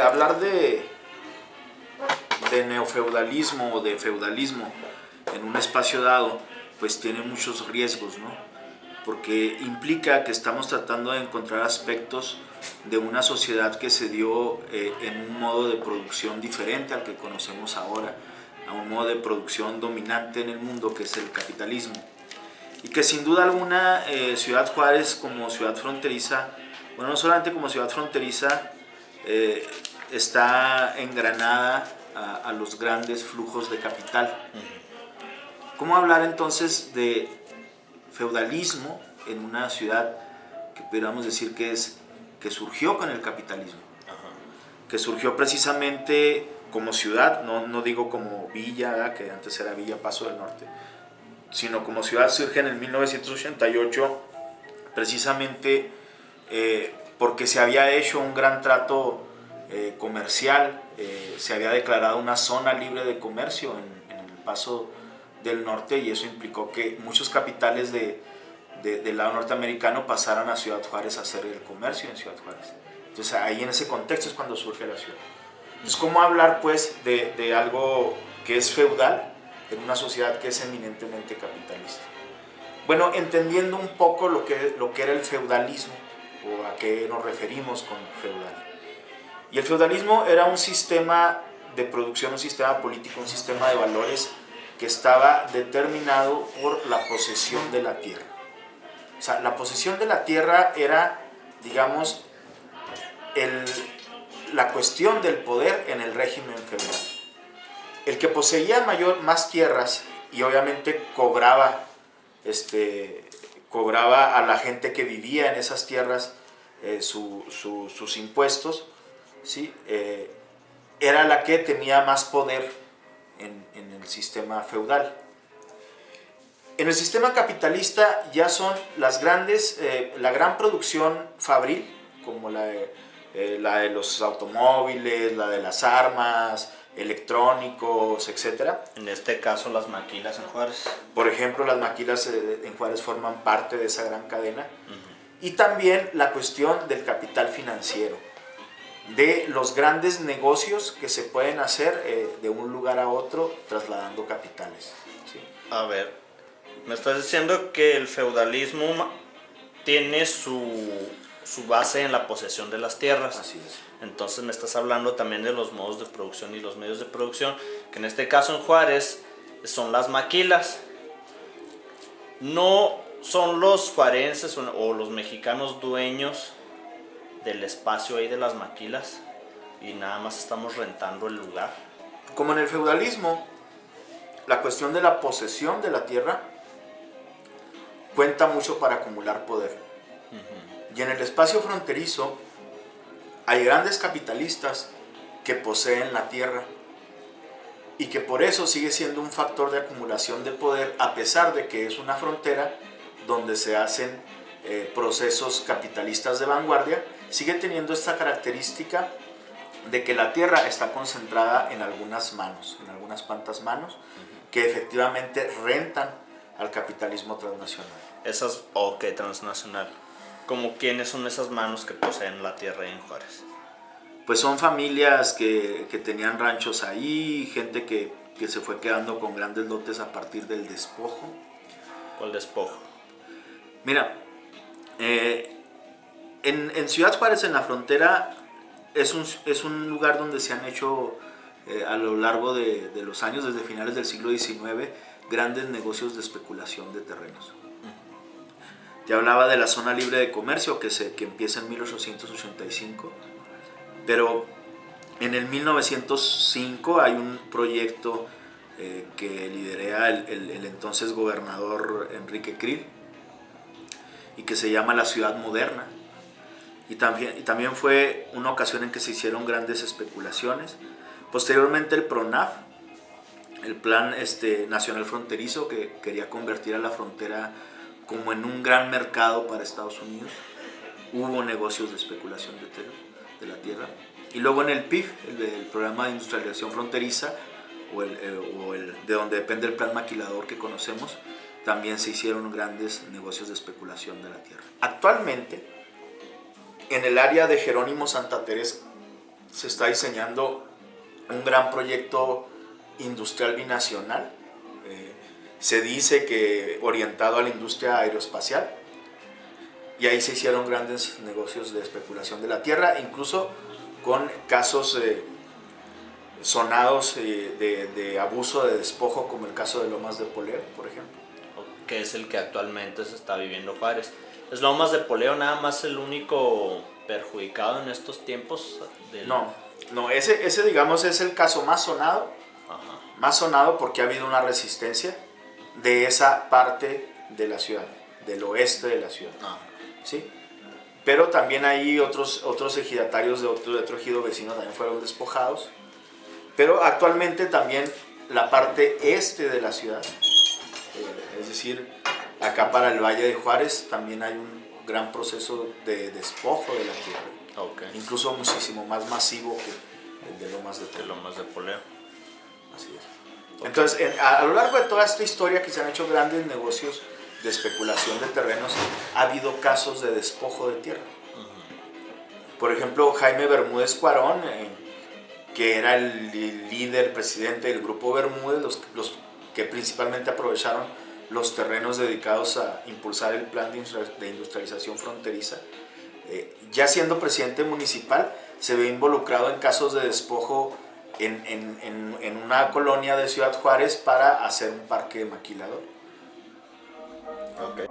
hablar de neofeudalismo o de feudalismo en un espacio dado, pues tiene muchos riesgos, ¿no? Porque implica que estamos tratando de encontrar aspectos de una sociedad que se dio en un modo de producción diferente al que conocemos ahora, a un modo de producción dominante en el mundo que es el capitalismo. Y que sin duda alguna Ciudad Juárez como ciudad fronteriza, bueno, no solamente como ciudad fronteriza, está engranada a los grandes flujos de capital. ¿Cómo hablar entonces de feudalismo en una ciudad que pudiéramos decir que surgió con el capitalismo? Que surgió precisamente como ciudad, no digo como villa, que antes era Villa Paso del Norte, sino como ciudad surge en el 1988 precisamente porque se había hecho un gran trato comercial, se había declarado una zona libre de comercio en el Paso del Norte, y eso implicó que muchos capitales del lado norteamericano pasaran a Ciudad Juárez a hacer el comercio en Ciudad Juárez. Entonces ahí en ese contexto es cuando surge la ciudad. Entonces, ¿cómo hablar pues de algo que es feudal en una sociedad que es eminentemente capitalista? Bueno, entendiendo un poco lo que era el feudalismo, o a qué nos referimos con feudal. Y el feudalismo era un sistema de producción, un sistema político, un sistema de valores que estaba determinado por la posesión de la tierra. O sea, la posesión de la tierra era, digamos, la cuestión del poder en el régimen feudal. El que poseía más tierras y obviamente cobraba a la gente que vivía en esas tierras sus impuestos, ¿sí? Era la que tenía más poder en el sistema feudal. En el sistema capitalista ya son las grandes, la gran producción fabril, como la de los automóviles, la de las armas, electrónicos, etc. En este caso las maquilas en Juárez. Por ejemplo, las maquilas en Juárez forman parte de esa gran cadena. Y también la cuestión del capital financiero, de los grandes negocios que se pueden hacer de un lugar a otro trasladando capitales, ¿sí? A ver, me estás diciendo que el feudalismo tiene su base en la posesión de las tierras. Así es. Entonces me estás hablando también de los modos de producción y los medios de producción, que en este caso en Juárez son las maquilas. No son los juarenses o los mexicanos dueños del espacio ahí de las maquilas y nada más estamos rentando el lugar. Como en el feudalismo, la cuestión de la posesión de la tierra cuenta mucho para acumular poder. Y en el espacio fronterizo hay grandes capitalistas que poseen la tierra y que por eso sigue siendo un factor de acumulación de poder, a pesar de que es una frontera donde se hacen procesos capitalistas de vanguardia. Sigue teniendo esta característica de que la tierra está concentrada en algunas manos, en algunas cuantas manos, que efectivamente rentan al capitalismo transnacional. Transnacional. ¿Cómo quiénes son esas manos que poseen la tierra en Juárez? Pues son familias que tenían ranchos ahí, gente que se fue quedando con grandes lotes a partir del despojo. ¿Cuál despojo? Mira, en Ciudad Juárez, en la frontera, es un lugar donde se han hecho a lo largo de los años, desde finales del siglo XIX, grandes negocios de especulación de terrenos. Te hablaba de la zona libre de comercio que empieza en 1885, pero en el 1905 hay un proyecto que lidera el entonces gobernador Enrique Krill y que se llama la Ciudad Moderna. Y también fue una ocasión en que se hicieron grandes especulaciones. Posteriormente el PRONAF, el Plan Nacional Fronterizo, que quería convertir a la frontera como en un gran mercado para Estados Unidos, hubo negocios de especulación de la tierra. Y luego en el PIF, el Programa de Industrialización Fronteriza, o el de donde depende el Plan Maquilador que conocemos, también se hicieron grandes negocios de especulación de la tierra. Actualmente, en el área de Jerónimo Santa Teresa, se está diseñando un gran proyecto industrial binacional. Se dice que orientado a la industria aeroespacial, y ahí se hicieron grandes negocios de especulación de la tierra, incluso con casos sonados de abuso, de despojo, como el caso de Lomas de Poleo, por ejemplo. Que es el que actualmente se está viviendo Juárez. ¿Es Lomas de Poleo nada más el único perjudicado en estos tiempos? No, ese digamos es el caso más sonado. Ajá. Más sonado porque ha habido una resistencia de esa parte de la ciudad, del oeste de la ciudad. Ajá. ¿Sí? Pero también hay otros ejidatarios de otro ejido vecino también fueron despojados. Pero actualmente también la parte este de la ciudad, es decir, acá para el Valle de Juárez, también hay un gran proceso de despojo de la tierra. Okay. Incluso muchísimo más masivo que el de Lomas de Poleo. Lomas de Poleo. Así es. Okay. Entonces, a lo largo de toda esta historia que se han hecho grandes negocios de especulación de terrenos, ha habido casos de despojo de tierra. Por ejemplo, Jaime Bermúdez Cuarón, que era el líder, presidente del Grupo Bermúdez, los que principalmente aprovecharon los terrenos dedicados a impulsar el plan de industrialización fronteriza, ya siendo presidente municipal, se ve involucrado en casos de despojo en una colonia de Ciudad Juárez para hacer un parque maquilador. Okay.